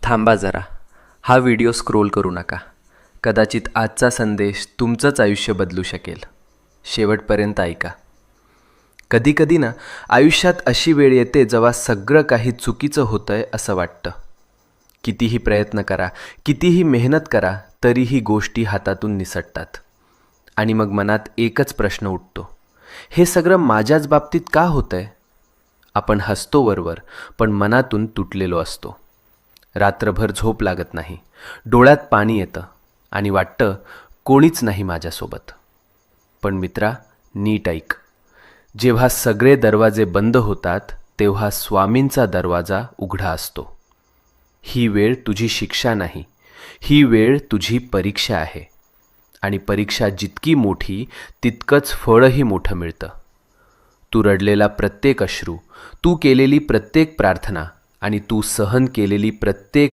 थांबा जरा. हा व्हिडिओ स्क्रोल करू नका. कदाचित आजचा संदेश तुमचंच आयुष्य बदलू शकेल. शेवटपर्यंत ऐका. कधीकधी ना आयुष्यात अशी वेळ येते जेव्हा सगळं काही चुकीचं होतंय असं वाटतं. कितीही प्रयत्न करा, कितीही मेहनत करा, तरीही गोष्टी हातातून निसटतात. आणि मग मनात एकच प्रश्न उठतो, हे सगळं माझ्याच बाबतीत का होतंय? आपण हसतो वरवर, पण मनातून तुटलेलो असतो. रात्रभर झोप लागत नाही, डोळ्यात पाणी येतं आणि वाटतं कोणीच नाही माझ्यासोबत. पण मित्रा, नीट ऐक. जेव्हा सगळे दरवाजे बंद होतात तेव्हा स्वामींचा दरवाजा उघडा असतो. ही वेळ तुझी शिक्षा नाही, ही वेळ तुझी परीक्षा आहे. आणि परीक्षा जितकी मोठी तितकंच फळही मोठं मिळतं. तू रडलेला प्रत्येक अश्रू, तू केलेली प्रत्येक प्रार्थना आणि तू सहन केलेली प्रत्येक